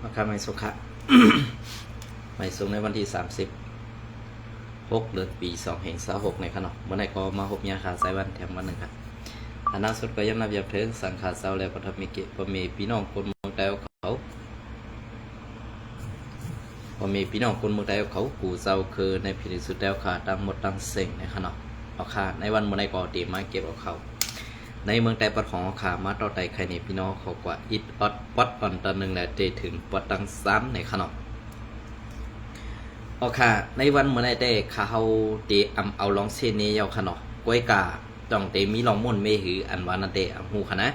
ราคาไม้สุขะ ไม้สูงในวันที่6 เดือนปี2526ในขนมเมื่อไหร่ก็มาหบยาขาไซวันแถมวันหนึ่งครับอนาสุดก็ยังนับยับถึงสังขารเศร้าและปฐมิเกะพอมีพี่น้องคนเมืองใดเขาพอมีพี่น้องคนเมืองใดเขากูเจ้าคือในพิธีสุดแล้วค่ะตั้งหมดตั้งเซ็งในขนมเอาค่ะในวันเมื่อไหร่ก็ตีมาเก็บเอาเขาในเมืองใดปัดของขามาต่อใดใครในพี่น้องเขากว่าอิดอดปัดอ่อนตอนหนึ่งและเจถึงปัดตั้ง3ในขนมโอเคในวันเมื่อไรได้เขาเตะเอาลองเซนเนียขนมก้อยกาต้องเตมีลองม่นเมหืออันวานาเตอหูขนะ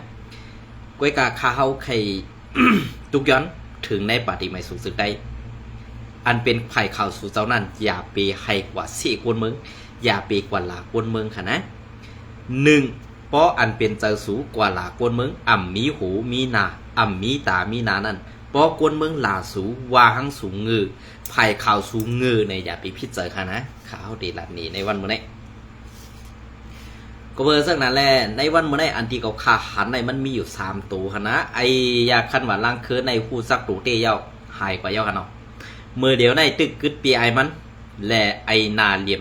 ก้อยกาเขาใคร ทุกย้อนถึงในปฏิไม่สูงสุดได้อันเป็นไผ่ข่าวสู่เจ้านั้นอย่าไปให้กว่าสี่กวนเมืองอย่าไปกว่าหลากวนเมืองค่ะนะ1เพราะอันเป็นเจ้าสูกว่าหลากวนเมืองมีหูมีนามีตามีนานั่นเพราะกวนเมืองหลาสูวาหังสูงเงือไผ่ข่าวสูงเงือในอย่าไปพิจารณานะข่าวดีหลัดนี้ในวันมื้อนี้ก็เบอร์สักนั้นแหละในวันมื้อนี้อันที่เขาขาหันในมันมีอยู่3ตัวค่ะนะไอยาคันว่าล่างคือในคู่ซักตัวเตยาวหายกว่าเยาวกันเนาะมือเดียวในตึกกึดปีไอมันและไอนาเหลี่ย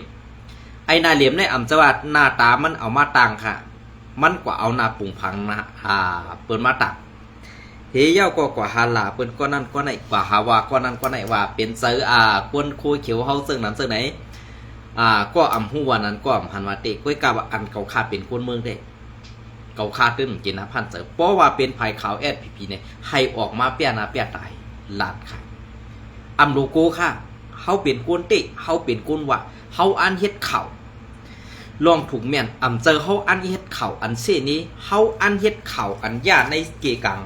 มในอำจังหวัดหน้าตามันเอามาต่างค่ะมันกว่าเอาหน้าปุ่งพังนะเปิ้นมาตักเฮียาก็กว่าฮาลาเปิ้นก็นั่นก็ไหนกว่าฮาวาก็นั่นก็ไหนว่าเป็นเซอร์กวนคูเขียวเฮาซึ่งนั้นซึ่งไหนก็อำฮู้ว่านั้นก็อำหันว่าเตก้อยกาว่าอันเก่าคาเป็นคนเมืองเด้เก่าคาตึ้นกินนะพันเซอร์เพราะว่าเป็นภัยขาวแอดพีเนี่ยให้ออกมาเปียนาเปียตายลาดค่ะอำโลโก้ค่ะเฮาเป็นคนเตเฮาเป็นคนว่าเฮาอันเฮ็ดข่าวลองถูกแม่นอำเจอเฮาอันเฮ็ดข่าวอันเสนี้เฮาอันเฮ็ดข่าวอันญาในเกกัง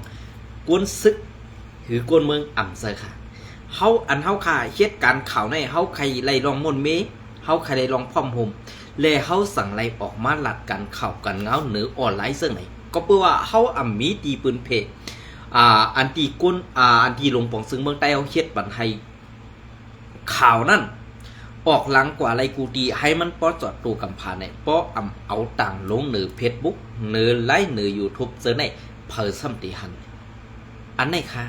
กวนซึกหรือกวนเมืองอำเจอค่ะเฮาค่ะเฮ็ดการข่าวในเฮาใครไล่ลองมนเมเฮาใครไล่ลองพร้อมห่มและเฮาสั่งไล่ออกมาลัดกันข่าวกันเงาเหนือออนไลน์ซึ่งไหนก็เพื่อว่าเฮามีตีปืนเพอันตีกุนอันตีลงปองซึ่งเมืองใต้เฮาเฮ็ดบันให้ข่าวนั่นออกหลังกว่าอะไรกูดีให้มันป้อจอดตัวกำพาในป้อเอาต่างลงเหนือเฟซบุ๊กเหนือไลน์เหนือยูทูบเจอในเผยซ้ำตีหันอันไหนคะ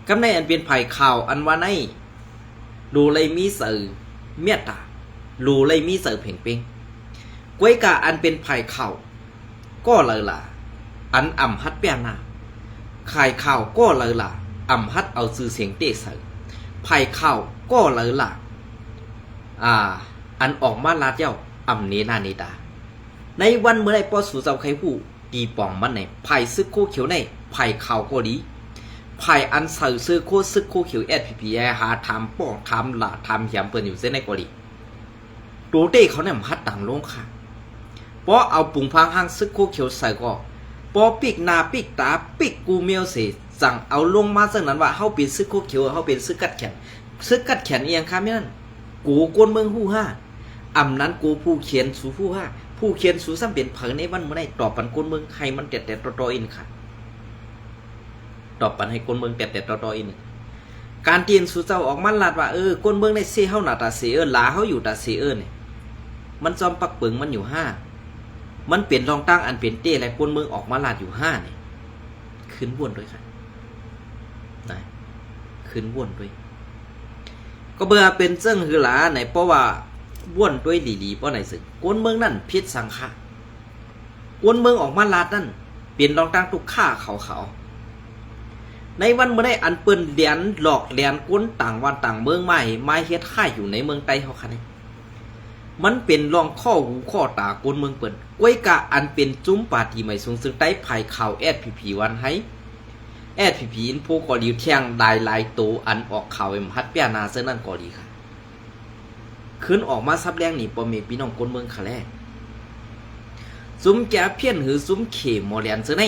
กำในอันเป็นภัยข่าวอันว่าในดูเลยมีสื่อเมียตาดูเลยมีสื่อเพ่งเป้งก้วยกาอันเป็นภัยข่าวก็เลยล่ะอันฮัดเปียนาขายข่าวก็เลยล่ะฮัดเอาสื่อเสียงเตะสื่อภัยข่าวก็เลยล่ะอันออกมาลาดเจ้าเนนาเนตาในวันเมื่อไรป้อสู่เจ้าใครผู้ตีป่องมันในไผ่ซึกโคเขียวในไผ่ข่าวก็ดีไผ่อันใส่ซื้อโคซึกโคเขียวSPPหาทำป้องทำหลาทำยำเปิ่นอยู่เส้นในก็ดีตัวเต้เขาเนี่ยมัดต่างลงค่ะป้อเอาปุ่งพังห้างซึกโคเขียวใส่ก็ป้อปิกนาปิกตาปิกกูเมียวเสสั่งเอาลงมาซึ่งนั้นว่าเขาเป็นซึกโคเขียวเขาเป็นซึกกัดแขนซึกกัดแขนเอียงค่ะไม่นั่นกูกวนเมืองหู้ห้านั้นกูผู้เขียนสู่ผู้ห้าผู้เขียนสู่ซ้ำเป็นเผยในวันเมื่อไรตอบปันกวนเมืองให้มันแต่ต่ออินค่ะตอบปันให้กวนเมืองแต่ต่ออินการเตียนสู่เจ้าออกมันลาดว่ากวนเมืองในเซเฮาหน้าตาเสลาเฮาอยู่ตาเสเนี่ยมันจอมปักเปิงมันอยู่5มันเปลี่ยนรองตั้งอันเปลี่ยนเต้และกวนเมืองออกมาลาดอยู่5เนี่ยขึ้นวนด้วยค่ะนะขึ้นวนด้วยก็เบื่อเป็นเจ้งหือหลาไหนเพราะว่าว่นด้วยดีๆเพราะไหนสึกกวนเมืองนั่นพิษสังฆะกวนเมืองออกมาลาดนั่นเปลี่ยนรองตั้งทุกข้าเขาในวันเมื่อได้อันเปิ้นเลียนหลอกเลียนกวนต่างวันต่างเมืองใหม่ไม้เฮ็ดค่ายอยู่ในเมืองใต้เขาค่ะนี่มันเป็นรองข้อหูข้อตากวนเมืองเปิ้นก้วยกะอันเป็นจุ้มปาทีใหม่สูงซึ่งใต้ภายข่าวSPPวันให้SPPอินโฟก็ดีเที่ยงได้หลายตัวอันออกข่าวฮัดเปียนาเส้นนั่นก็ดีค่ะขึ้นออกมาซับแรงนี่ป้อมีพี่น้องคนเมืองค่ะแลซุ้มแก่เพี้ยนหือซุ้มเขมอเลียนเส้นไหน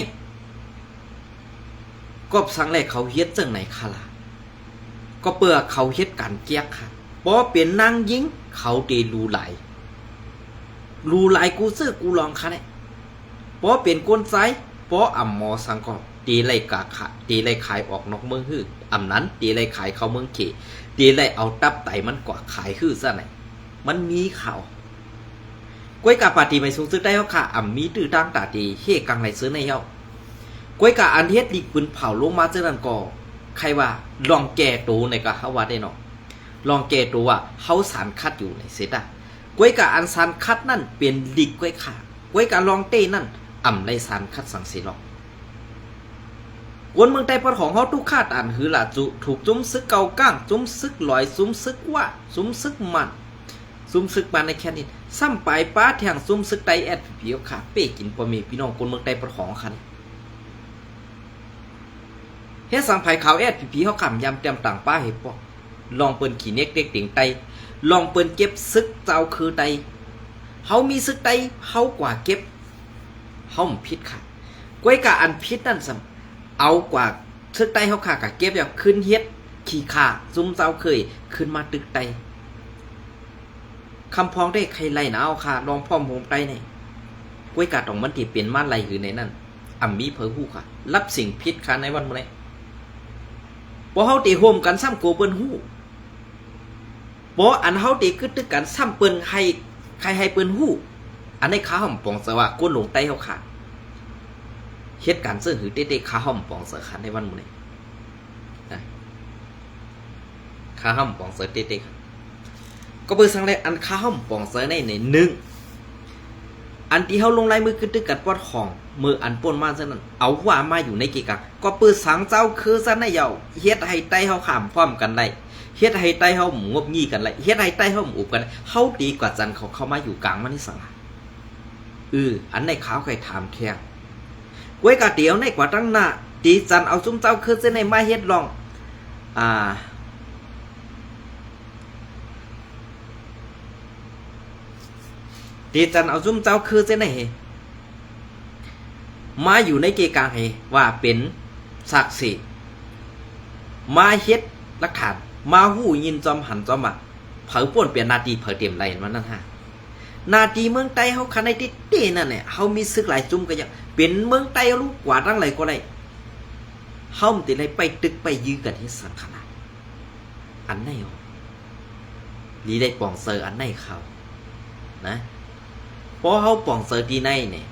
ก็สังแรกเขาเฮ็ดจังไหนค่ะล่ะก็เปื่อเขาเฮ็ดการเกียกค่ะป้อเป็นนางยิงเขาเดรูไหลกูซื้อกูลองค่ะเนี่ยป้อเป็นก้นไซป้อหมอสังก็ตีไล่กาขาตีไล่ขายออกนอกเมืองฮื้อนั้นตีไล่ขายเข้าเมืองเขตีไล่เอาตับไตมันกว่าขายฮื้อซะไหนมันมีข่าวก้วยกาปาตีไม่สูงซื้อได้เฮาค่ะมีตื้อตั้งตาตีเฮกังไหลซื้อในเฮาก้วยกาอันเฮ็ดดิปืนเผาลงมาเจอนั่นก็ ใครว่าลองแก่ตัวในก็เฮาว่าได้เนาะลองแก่ตัวว่าเฮาสารคัดอยู่ในเสร็จอ่ะก้วยกะอันสารคัดนั่นเป็นลิกก้วยค่ะก้วยกะลองเต้นั่นอ่ำในสารคัดสังเสหรอกวนเมืองใต้ปอดของเฮาทุกคาดอันหือล่ะจุถูกจุ้มซึกเกาก้างจุ้มซึกลอยจุ้มซึกว่าจุ้มซึกมันจุ้มซึกมันในแค่นี้ซ้ำปลายป้าแทงจุ้มซึกไตแอดผีๆขาเป้กินพอมีพี่น้องคนเมืองใต้ปอดของคันเฮ็ดสังไผขาวแอดผีๆเฮาขำยำเต็มต่างป้าเฮ็ดปอกลองเปิ้นขี้เน็กเด็กติ่งไตลองเปิ้นเก็บซึกเจ้าคือไตเฮามีซึกไตเฮากว่าเก็บเฮาผิดค่ะก้วยกะอันผิดนั่นซ้ำเอากว่าซึกไตเฮาค่ะกะเก็บอย่างขึ้นเฮ็ดขี้ข่าซุ่มเจ้าเคยขึ้นมาตึกไตคำพ้องได้ใครไล่นะเอาค่ะลองพร้อมโฮมไตนี่ก้วยกะต้องมันที่เป็นมาไล่อยู่ในนั้นอ่ำมีเผอฮู้ค่ะรับสิ่งผิดค่ะในวันมื้อนี้บ่เฮาติโฮมกันซ้ำโกเปิ้นฮู้บ่อันเฮาติคือตึกกันซ้ำเปิ้นให้ใครให้เปิ้นฮู้อันนี้ข้าห่อมปองเสว่าก้นหลงไตเฮาค่ะเฮ็ดการซื้อหือเต้ๆข้าห่อมปองเสค่ะในวันมื้อนี้นะข้าห่อมปองเสเต้ๆค่ะก็เบิ่งสังแลอันข้าห่อมปองเสใน1อันที่เฮาลงลายมือคือตึกกันปอดของมืออันป่นมาซะนั้นเอาว่ามาอยู่ในกิกะก็เปิดสังเจ้าคือซะในเยาเฮ็ดให้ไตเฮาข้ามพร้อมกันได้เฮ็ดให้ไตเฮางบงี้กันได้เฮ็ดให้ไตเฮาอุบกันเฮาดีกว่าจันเขาเข้ามาอยู่กลางมันนี่สังอันในขาวใครถามแท้ก้วยกะเตียวในกว่าตั้งหน้าตีจันเอาซุ่มเจ้าคือซะในมาเฮ็ดลองตีจันเอาซุ่มเจ้าคือเส้นไหนมาอยู่ในเกกางเหว่าเป็นศักดิ์สิทธิ์มาเฮ็ดหลักฐานมาหู้ยินจอมหันจอมอ่ะเผาป่วนเปลี่ยนนาทีเผาเต็มไรมันนั่นฮะนาทีเมืองใต้เฮาคันในติเต้นั่นเนี่ยเฮามีซึกหลายจุ่มก็ยังเป็นเมืองใต้รู้กว่าตั้งหลายก็ได้เฮาติไรไปตึกไปยื้อกันที่สังขนาดอันไหนอ๋อลีได้ปองเซอร์อันไหนเขานะพอเฮาป้องเสอตีในเนี่ย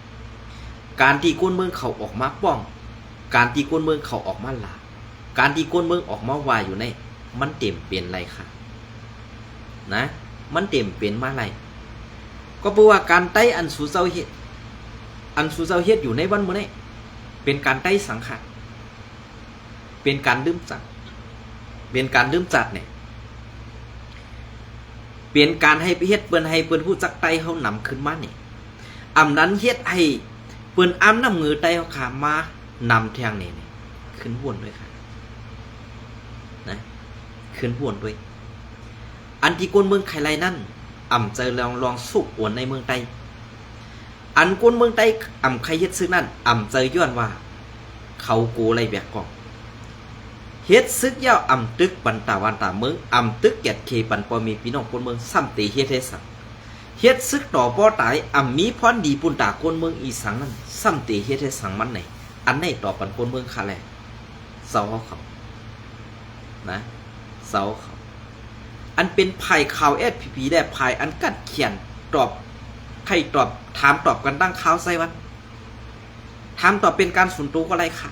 การที่ก้นเมืองเขาออกมาป้องการที่ก้นเมืองเขาออกมาลาการที่ก้นเมืองออกมาวายอยู่ในมันเต็มเป็นไรค่ะนะมันเต็มเป็นมาไรก็เพราะว่าการไต้อันสูเจ้าเฮ็ดอยู่ในวันมื้อนี้เป็นการไต้สังขารเป็นการดื่มจัดเนี่ยเปลี่ยนการให้เฮ็ดเปิ้นให้เปิ้นฮู้จักไตเฮานำขึ้นมานี่อำนั้นเฮ็ดให้เปิ้นอ้ำนำมือไตเฮาขามมานำแทงนี่ขึ้นวนด้วยค่ะนะขึ้นวนด้วยอันที่คนเมืองไขไลนั่นอ่ำใจลองสุกอวนในเมืองไตอันคนเมืองไตอ่ำใครเฮ็ดซึกนั่นอ่ำใจย้อนว่าเขาโกไรแบกกองเฮ็ดซึกยาวอ่ำตึกปันตาวันตาเมืองอ่ำตึกแกดเคปันปอมีพี่น้องคนเมืองซ้ำตีเฮ็ดให้สังเฮ็ดซึกต่อป้อตายอ่ำมีพรดีปุ่นตาคนเมืองอีสังนั้นซ้ำตีเฮ็ดให้สังมันไหนอันไหนต่อปันคนเมืองคาแลเสาเขานะเสาเขาอันเป็นภัยข่าวแอดพีได้ภัยอันกัดเขียนตอบใครตอบถามตอบกันตั้งข่าวใส่วันถามตอบเป็นการส่วนตัวก็ไรค่ะ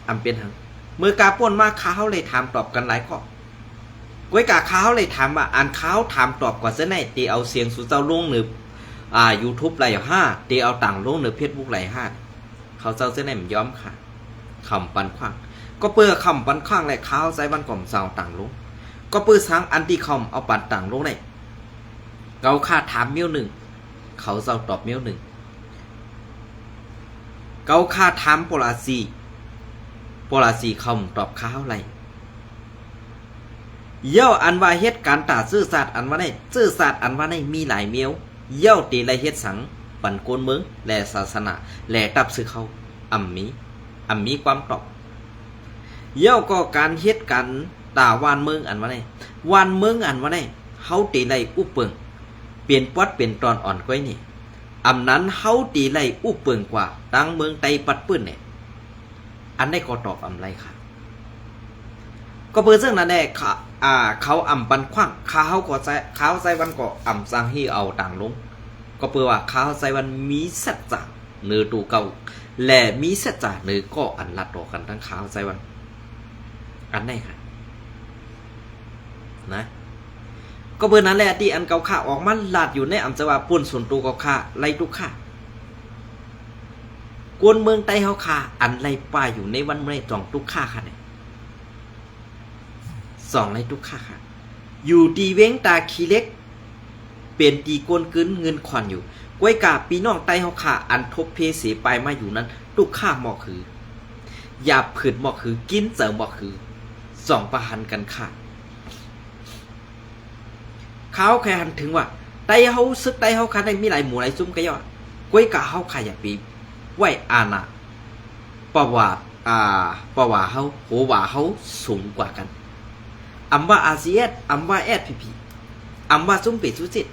อำเป็นหังเมื่อกาป่นมาข้าวเลยถามตอบกันหลายข้อก้วยกาข้าวเลยถามว่าอ่านข้าวถามตอบกว่าเส้นไหนตีเอาเสียงสู่เจ้าลงหรือYouTube ไหล5ตีเอาต่างลงหรือ Facebook ไหล5เขาเจ้าเส้นไหนมันย้อมค่ะคำปันขว้างก็เปื้อคำปันขว้างและข้าวใส่วันก่อมเจ้าต่างลงก็เปื้อสังอันที่คอมเอาปันต่างลงไหนเราค่าถามเมี้ยวหนึ่งเขาเจ้าตอบเมี้ยวหนึ่งเกาค่าถามโปลาซีคำตอบข้าวไรเย่าอันว่าเฮ็ดการตาซื่อสัตว์อันว่าในซื่อสัตว์อันว่าในมีหลายเมียวเย่าตีไรเฮ็ดสังปันโกนเมืองและศาสนาและตับซื้อเขาอ่ำมีความตอบเย่าก็การเฮ็ดกันตาวานเมืองอันว่าในวานเมืองอันว่าในเฮาตีไรอุเปิงเปลี่ยนปอดเป็นตอนอ่อนก้อยนี่อำนั้นเฮาตีไรอุเปิงกว่าตั้งเมืองไตปัดปื้นเนี่ยอันได้ก็ตอบอำไรค่ะก็เปิดเรื่องนั้นแน่เขาอ่ำปันขว้างเขาก็ใจเขาใจวันก็อ่ำสร้างให้เอาต่างลงก็เปิดว่าเขาใจวันมีสัจจะเนื้อตูเก่าและมีสัจจะเนื้อก็อันลัดต่อกันทั้งเขาใจวัน อันไหนค่ะนะก็เบอร์นั้นแหละที่อันเกาข่าออกมาลาดอยู่ในอำจะว่าป่นส่วนตัวเกาข่าไล่ทุกข่ากวนเมืองใต้เฮาข่าอันไล่ป่าอยู่ในวันเมื่อจองทุกข่าค่ะเนี่ยสองไล่ทุกข่าค่ะอยู่ดีเว้งตาขี้เล็กเปลี่ยนตีกวนกึนเงินขวัญอยู่ก้วยกาปีน้องใต้เฮาข่าอันทบเพเสไปมาอยู่นั้นทุกข่าหมอกคืออย่าผืดหมอกคือกินเสริมหมอกคือสองประหันกันค่ะเขาแค่หันถึงว่าไต้เฮาซึกไต้เฮาคันได้มีหลายหมู่หลายซุ้มก็ย่อก้วยกะเฮาขายปีไหวอานะปะว่าเฮาโหว่าเฮาสูงกว่ากันอำว่าอาเซียนอำว่าแอดพีอำว่าซุ้มเป็ดซุจิต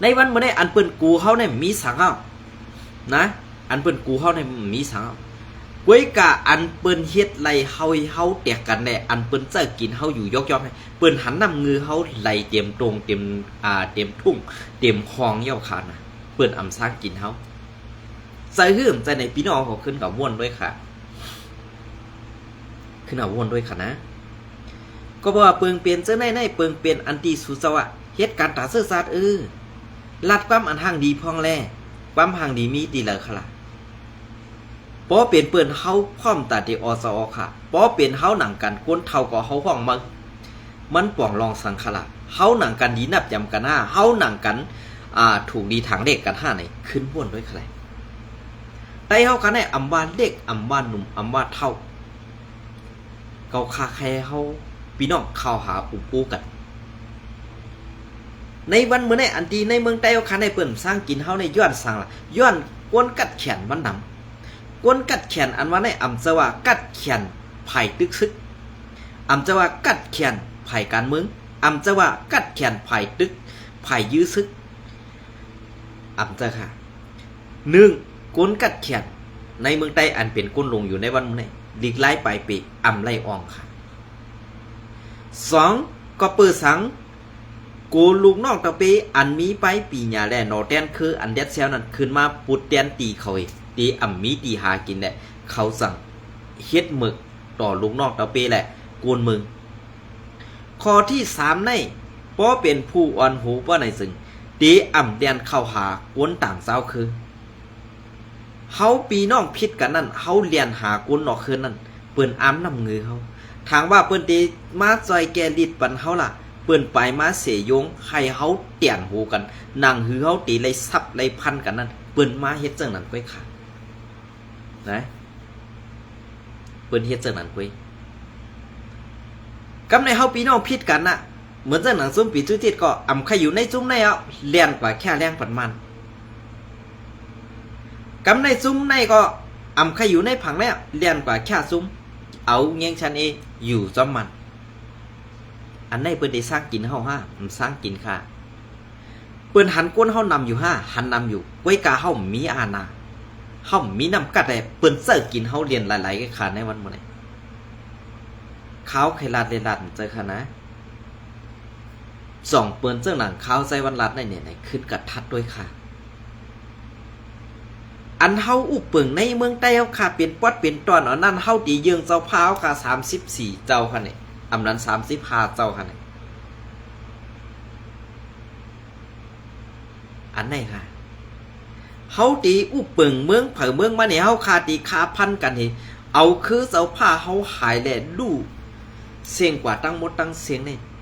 ในวันเมื่อได้อันเปิ้นกูเฮาเนี่ยมีสังเอานะอันเปิ้นกูเฮาเนี่ยมีสังเอาก้วยกะอันเปิ้นเฮ็ดไล่เฮาแตกกันแน่อันเปิ้นเจ้ากินเฮาอยู่ยอกๆให้เปิ้นหันนำมือเฮาไล่เต็มตรงเต็มทุ่งเต็มคลองเย้าขานะเปิ้นอำสร้างกินเฮาใส่หื้มใจในพี่น้องเขาขึ้นกับม่วนด้วยค่ะขึ้นกับม่วนด้วยค่ะนะก็บอกว่าเปิงเปลี่ยนเจ้าในเปิงเปลี่ยนอันตีสุสวะเฮ็ดการตาเสื้อซาดลัดความอันห่างดีพองแลความห่างดีมีดีเลยค่ะล่ะป้อเปลี่ยนเปิ้นเฮาพร้อมตาดีอสอค่ะป้อเปลี่ยนเฮาหนังกันก้นเท่าก็เฮาห้องมันป่องรองสังขละเฮาหนังกันดีนับยำกัน5เฮาหนังกันถูกดีทางเด็กกัน5ไหนขึ้นม่วนด้วยค่ะไต้เฮากันได้อำว่าเล็กอำว่าหนุ่มอำว่าเท่าเกาคาแคเฮาพี่น้องเข้าหาปูกันในวันเมื่อในอันตีในเมืองไต้เฮาคันได้เปิ้นสร้างกินเฮาในย้อนสร้างล่ะย้อนกวนกัดแขนมันนำกวนกัดแขนอันว่าในอำจะว่ากัดแขนไผ่ตึกซึกอำจะว่ากัดแขนไผ่การเมืองอำจะว่ากัดแขนไผ่ตึกไผ่ยื้อซึกอำจะค่ะ1ก้นกัดแขนในเมืองใต้อันเป็นก้นลงอยู่ในวันเมื่อนี้หลีกไล่ไปปีอำไล่อองค่ะ2ก็เปิดสังโกลูกนอกตะเปอันมีไปปีหญ้าแลนอแตนคืออันเด็ดแซวนั้นขึ้นมาปุดแตนตีเขาตีอำมีตีหากินแหละเขาสั่งเฮ็ดหมึกต่อลูกนอกตะเปแหละโกนมึงข้อที่3ในป้อเป็นผู้อ่อนหูป้อในซึ่งตีอำแดนเข้าหากวนต่างสาวคือเฮาปีน้องพิษกันนั่นเฮาเรียนหากุนนอกคืนนั่นเปิ้นอ้ำนำเงือเฮาทางว่าเปิ้นตีมาซอยแกลิดปันเฮาล่ะเปิ้นไปมาเสยงให้เฮาเตียนหูกันนั่งหือเฮาตีไล่ซับไล่พันกันนั่นเปิ้นมาเฮ็ดจังนั้นก้อยค่ะนะเปิ้นเฮ็ดจังนั้นก้อยกำในเฮาปีน้องพิษกันน่ะเหมือนจังหนังซุ่มปีจุจิตก็อำใครอยู่ในจุ้มในเอาเลียนกว่าแค่แรงปันมันกำในซุ้มในก็อำใครอยู่ในผังแล้วเลียนกว่าแค่ซุ้มเอาเงี้ยงชันอยู่จอมมันอันในเปิ้นได้สร้างกินเฮามันสร้างกินค่ะเปิ้นหันก้นเฮานำอยู่หันนำอยู่ก้วยกาเฮามีอาณาเฮามีนำกัดแต่เปิ้นเสิร์กินเฮาเรียนหลายๆกันค่ะในวันมื้อนี้ข้าวไข่ลาดเรียนลาดเจอค่ะนะ2เปิ้นเจ้าหนังข้าวใจวันลาดในเนี่ยขึ้นกระทัดด้วยค่ะอันเฮาอุปึงในเมืองใต้เฮาค่ะเป็นปอดเป็นตอนอันนั้นเฮาตีเยืองเจ้าพาวค่ะ34เจ้าค่ะนี่อำนั้น35เจ้าค่ะนี่อันไหนค่ะเฮาตีอุปึงเมืองเผอเมืองมาเนี่ยเฮาค่ะตีคาพันกันนี่เอาคือเจ้าพาเฮาหายแลดูเสียงกว่าตั้งหมดตั้งเสียง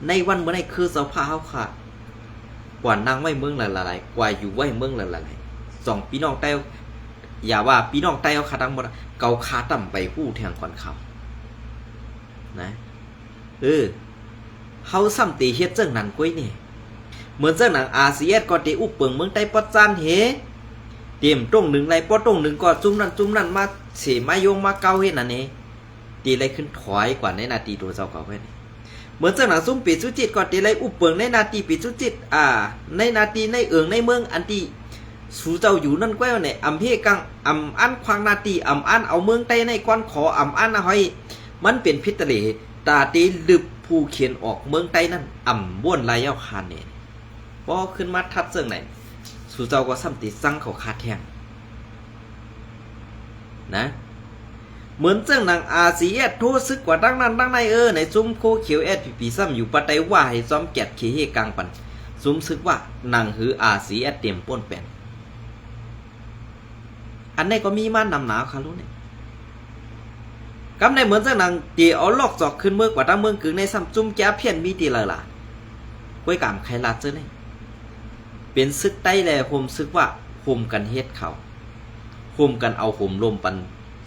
ในวันเมื่อไหร่คือเจ้าพาเฮาค่ะกว่านั่งไว้เมืองหลายๆกว่าอยู่ไว้เมืองหลายๆ2พี่น้องใต้อย่าว่าพี่น้องใต้เขาขาทั้งหมดเกาขาต่ำไปหู้แทงก่อนเขานะเขาซ้ำตีเฮ็ดเจ้าหนังก้อยเนี่ยเหมือนเจ้าหนังอาเซียนก็ตีอุปเปิงเมืองใต้ปอดจานเฮเตรียมตรงหนึ่งไรปอดตรงหนึ่งก็จุ่มนั่นมาเสียมาโยงมาเกาเฮ็ดนั่นเองตีไรขึ้นถอยกว่าในนาทีตัวเจ้าเก่าเฮ็ดเหมือนเจ้าหนังซุ่มปีสุจิตก็ตีไรอุปเปิงในนาทีปีสุจิตในนาทีในเอิงในเมืองอันตีสู่เจ้าอยู่นั่นก็เนี่ยอำเภกังอำอันควางนาตีอำอันเอาเมืองใต้ในก้อนขออำอันนะห้อยมันเป็นพิษทะเลตาตีลึบผู้เขียนออกเมืองใต้นั่นอำบ้วนลายยาวคานเนี่ยพอขึ้นมาทัดเสื่องไหนสู่เจ้าก็ซ้ำติดสั่งเขาขาดแทงนะ เหมือนเจ้าหนังอาซีเอสโทษซึกกว่าดังนั้นดังในในซุ้มโคเขียวเอสปีซ้ำอยู่ปะไตว่าให้ซ้อมแกดเคเฮกลางปันซุ้มซึกว่าหนังหืออาซีเอสเต็มป้นแปนอันนี้ก็มีมานำหนาวค่ะรู้เนี่ยกำในเหมือนเจ้าหนังเตี๋ยเอาลอกจอกขึ้นเมื่อกว่าดังเมืองกึ่งในซ้ำจุ้มแก้เพี้ยนมีตีเลยล่ะก้วยกามใครลาเจ้าเนี่ยเป็นซึกใต้แลโฮมซึกว่าโฮมกันเฮ็ดเขาโฮมกันเอาโฮมลมปัน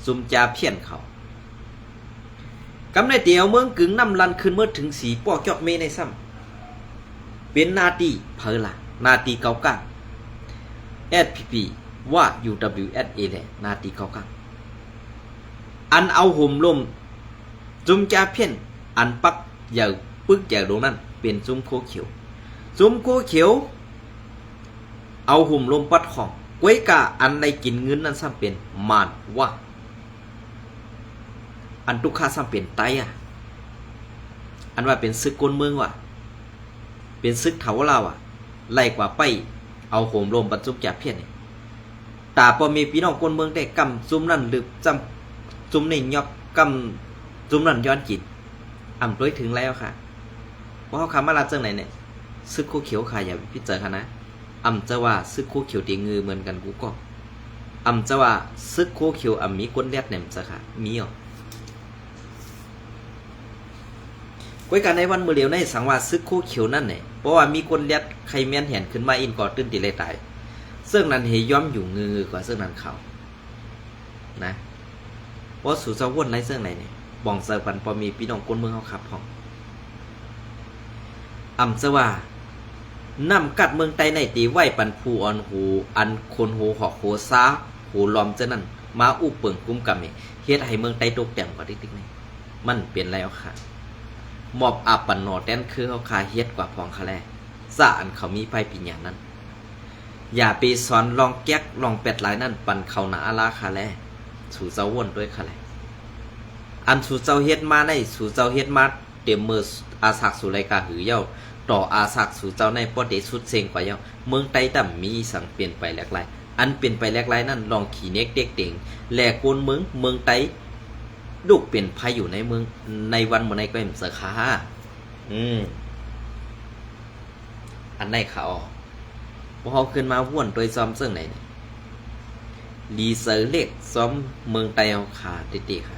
ซุมจาเพี้ยนเขากำในเตียวเมืองกึ่งน้ำลันขึ้นเมื่อถึงสีปอกยอกเมในซ้ำเป็นนาตีเพอละนาตีเกาก้า SPP ว่า UWSA แหละนาตีเกาก้าอันเอาโฮมลมซุมจาเพี้ยนอันปักอย่าปึกอย่าลงนั่นเป็นซุมโคเขียวซุมโคเขียวเอาโฮมลมปัดของก้วยกาอันในกินเงินนั้นซ้ำเป็นมานว่าอันทุกข้าซ้ำเป็นไตอันว่าเป็นซึกกลเมืองว่ะเป็นซึกเถาลาวไล่กว่าไปเอาโหมลมบรรจุจากเพี้ยนนี่ตาพอมีพี่น้องกลเมืองได้กำซุมนั่นหรือจำซุมนี่ยอกกำซุมนั่นย้อนกินด้วยถึงแล้วค่ะเพราะเขาคำว่าลาเจ้าไหนเนี่ยซึกโคเขียวค่ะอย่าพิจารณาจะว่าซึกโคเขียวตีงือเหมือนกันกูก็จะว่าซึกโคเขียวมีก้นเลียดเนี่ยจะค่ะมีอ่ะก้วยกันในวันมือเลียวในสังวาซึกโคเขียวนั่นเนี่ยเพราะว่ามีคนเลียดใครเมียนเห็นขึ้นมาอินก่อตื้นตีเลยตายซึ่งนั้นเฮย้อมอยู่งือกว่าซึ่งนั้นเขานะเพราะสู่เจ้าวนไรซึ่งไหนเนี่ยบ่องเซอร์ปันพอมีพี่น้องก้นเมืองเขาขับห้องจะว่านำกัดเมืองไตในตีไหวปันผูอ่อนหูอันคนหูหอกโหซาหูลอมเจ้านั่นมาอุเปิงกุ้มกำเนี่ยเฮ็ดให้เมืองไตตกแต่งกว่าติ๊กๆนี่มันเปลี่ยนแล้วค่ะมอบอาปันนอแดนคือเขาคาเฮ็ดกว่าพองคาแลสะอันเขามีไฟปิญญานั้นอย่าไปสอนลองแก๊กลองเป็ดหลายนั่นปันเขาหนาอาลาคาแลสู่เจ้าวนด้วยคาแลอันสู่เจ้าเฮ็ดมาในสู่เจ้าเฮ็ดมาเต็มมืออาศักสู่รายการหือเย้าต่ออาศักสู่เจ้าในปอดเดสุดเซงกว่าเย้าเมืองไตต่ำมีสังเปลี่ยนไปแหลกหลายอันเปลี่ยนไปแหลกหลายนั่นลองขี่เน็กเด็กเต่งแหลกโกนเมืองไตลูกเป็นภัยอยู่ในเมืองในวันเมื่อในก็เห็นเสือขาอันไหนเขาพอเขาขึ้นมาว่วนโดยซ้อมเสื่องไหนเนี่ยรีเซอร์เล็กซ้อมเมืองไตเอาขาติๆค่ะ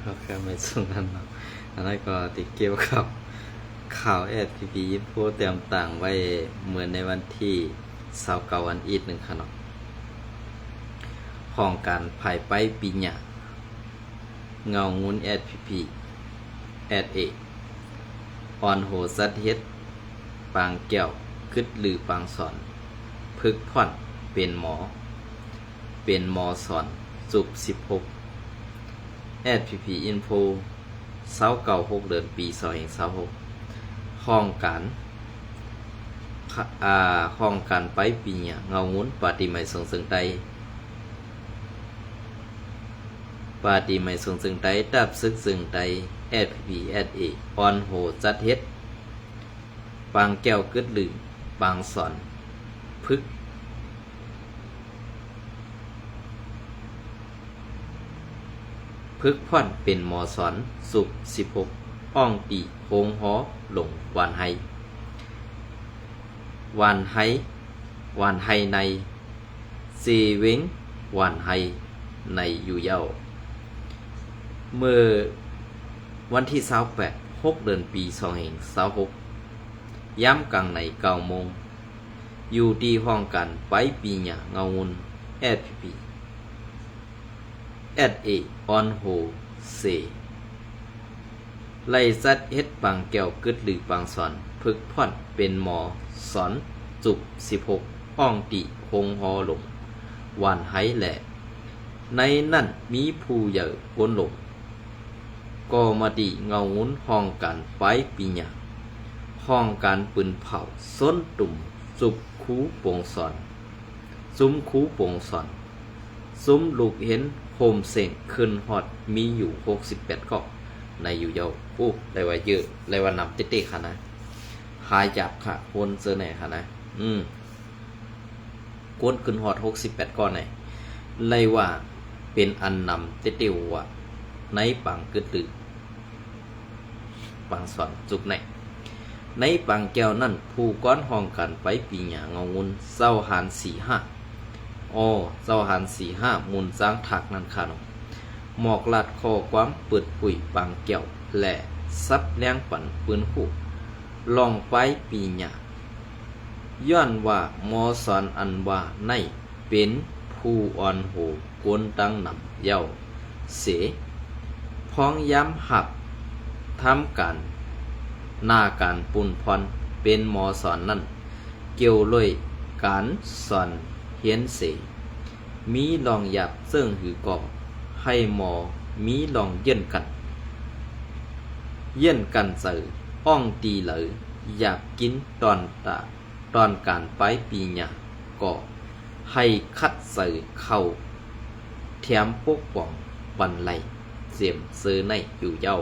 โอเคไม่ส่งนั้นเนาะอันนั้นก็ติเกี่ยวกับค ข่าว SPP โพสต์เตรียมต่างไว้เหมือนในวันที่29วันอีก1ค่ะเนาะของการภายไปปีหน้าเงางุ้น SPP SA ออนโหสัตเฮ็ดปางแก้วกึดหรือปางสอนพึกพ่อนเป็นหมอสอนสุบ16 SPP Info 29 6เดือนปี2026ห้องการไปปีเนี่ยเงางุ้นปาฏิไมยทรงซึ่งใดดับซึกซึ่งใด SPP SA ออนโหจัดเฮ็ดปางแก้วกึดหรือปางสอนพึกพ่อนเป็นหมอสอนสุข16อ้องตีโคงหอหลงหวานไฮในเซเวงหวานไฮในอยู่เย้าเมื่อวันที่28 6เดือนปี2026ย้ำกลางใน9โมงอยู่ที่ห้องกันไปปีหน้าเงางุน SPP SA ออนโฮเซไล่ซัดเฮ็ดปางแก้วกึดหรือปางสอนพึกพ่อนเป็นหมอสอนจุก16อ้องติคงฮอหลงหวานไห้แหละในนั่นมีผู้ใหญ่กวนหลงก็มาดีเงางุ้นห้องการไปปีหน้าห้องการปืนเผาส้นตุ่มสุบคูโปงสอนซุ้มคูโปงสอนซุ้มลูกเห็นโฮมเซ็งขึ้นฮอดมีอยู่68กอกในอยู่เยาได้ว่าเยอะได้ว่านำติ๊กๆค่ะนะหายจับค่ะคนเจอไหนค่ะนะกวนขึ้นฮอด68ก้อนไหนเลยว่าเป็นอันนำติ๊กๆว่าในปังกึดตึกปังสอนจุกในปังแก้วนั่นผู้ก้อนห้องกันไปปีหน้าเงางุนเศร้าหาน45เจ้าหัน45มุนจ้างถักนั่นค่ะเนาะหมอกลาดคอความเปิดปุ๋ยปางแก้วและซับแรงปั่นปืนคู่ลองไปปีหน้าย้อนว่ามอสอนอันว่าในเป็นผู้อ่อนโหกวนตั้งนำเย้าเสพ้องย้ำหับทำการหน้าการปุ่นพรเป็นมอสอนนั่นเกี่ยวเลยการสอนเฮียนเสมีลองหยับเสื่องหือก่อให้หมอมีลองเย็นกันเสืออ้องตีเหลออยากกินตอนการไปปีหน้าก่อให้คัดเสือเข้าแถมปกป้องบันไลเสียมเสือในอยู่เย้า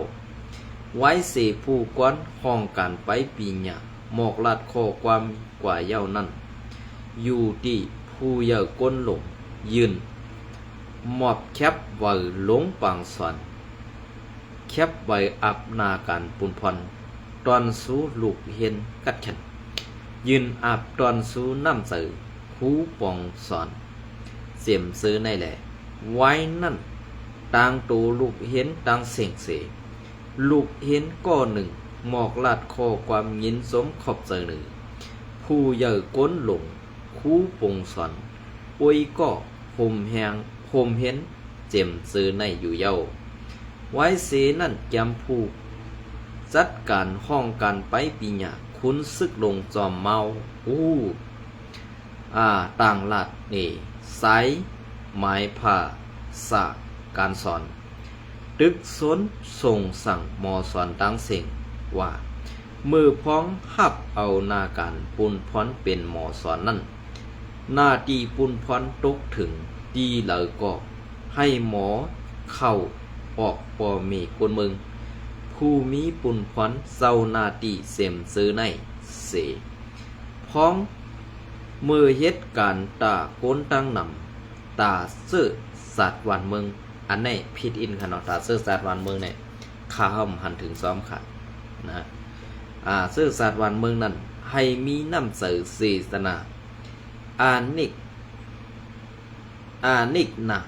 ไว้เสผู้ก้อนห้องการไปปีหน้าหมอกลาดข้อความกว่าเย้านั่นอยู่ที่ผู้เยาก้นหลงยืนหมอบแคบไว้หลงปางสอนแคบไว้อับนาการปุนพรตอนสู้ลูกเห็นกัดขันยืนอาบตอนสู้น้ำเสือคูปองสอนเสียมซื้อในแหละไว้นั่นต่างตัวลูกเห็นต่างเสียงเสลูกเห็นก้อหนึ่งหมอกลาดคอความยินสมขอบเสือหนึ่งผู้เยาก้นหลงคูปงสอนอวยก็โฮมเห็นเจ็มซื้อในอยู่เย้าไว้เสนั่นแกมผู้จัดการห้องการไปปีหน้าคุ้นซึกลงจอมเมาต่างลาดนี่สายไม้ผ้าสากการสอนตึกสนส่งสั่งมอสอนตั้งเสียงว่ามือพ้องหับเอาหน้าการปุนพรเป็นหมอสอนนั่นหน้าตีปุนพรตกถึงดีเหลอก็ให้หมอเข้าออกปอมีคนมึงผู้มีปุนพรเศร้าหน้าตีเสมซื้อในเสพ้องมือเฮ็ดการตาโกนตั้งนำตาเสื้อสัตว์วันเมืองอันนี้พิดอินค่ะเนาะตาเสื้อสัตว์วันเมืองเนี่ยข้าห้อมหันถึงซ้อมค่ะนะเสื้อสัตว์วันเมืองนั้นให้มีน้ำเสือศีสนาอานิกนะ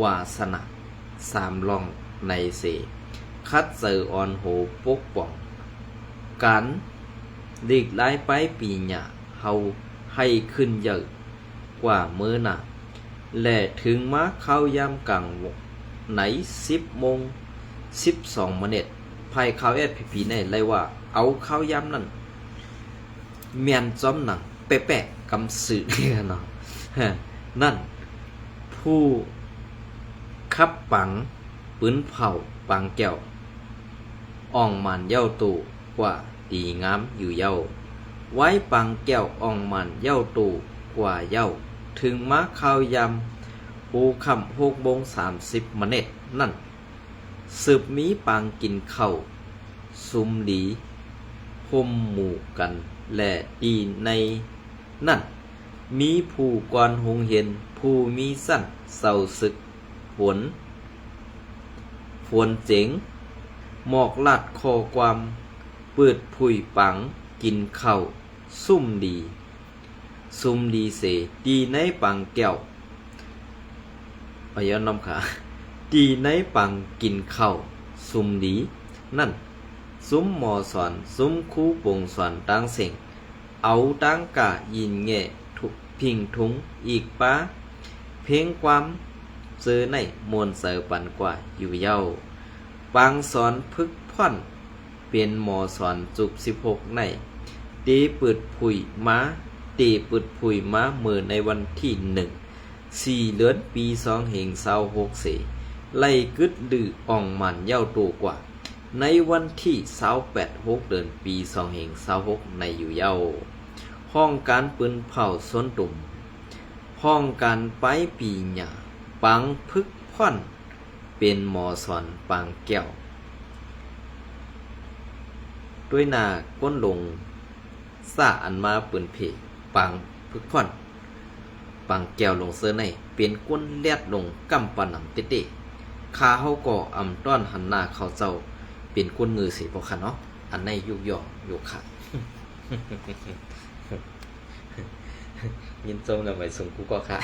วาสนาสามลองในเสคัดเสือออนโหปกป้อง การหลีกหลายไปปีหน้าเฮาให้ขึ้นเยอะกว่ามื้อหน้าและถึงมาเข้ายามกลางไหน10 โมง 12 นาทีภายข่าว SPP ในเลยว่าเอาเข้ายามนั้นแม่นจอมหนังเป๊ะๆกำสือเนาะนั่นผู้ขับปังปืนเผาปังแก้วอ่องมันเย้าตู่กว่าดีงามอยู่เย้าไว้ปังแก้วอ่องมันเย้าตู่กว่าเย้าถึงมาข้าวยำปูคำ6 โมง 30 นาทีนั่นสืบมีปังกินข้าวซุมดีพมหมู่กันและดีในนั่นมีผู้กวนหงเห็นผู้มีสั้นเศร้าศึกฝนเจ๋งหมอกลัดคอความเปิดผุยปังกินข้าวซุ่มดีเสดีในปังแก้วเอาย้อนน้ำขาดีในปังกินข้าวซุ่มดีนั่นซุ้มหมอสอนซุ้มคู่ปงสอนตั้งเสียงเอาตั้งกะยินแง่ทุกพิงทุงอีกป้าเพลงความซื้อในมวลเสือปันกว่าอยู่เย้าปังสอนพึกพ่อนเป็นหมอสอนจุบ16ในตีปืดผุยม้ามือในวันที่4 เดือนปี2526เสไล่กึดดื้ออ่องมันเย้าตัวกว่าในวันที่28 เดือนปี2526ในอยู่เย้าห้องการปืนเผาสนตุ่มห้องการไปปีหญ้าปังพึกพ่อนเป็นหมอสอนปังแก้วด้วยหน้าก้นลงซาอันมาปืนเพปังพึกพ่อนปังแก้วลงเสื้อในเป็นก้นเลียดลงกำปะหนำเตะขาเฮาก็อำต้อนหันหน้าเขาเจ้าเป็นก้นมือสิบ่ค่ะเนาะอันในยุกย่อยุกค่ะยินทรงนำไปส่งกูก็ค่ะ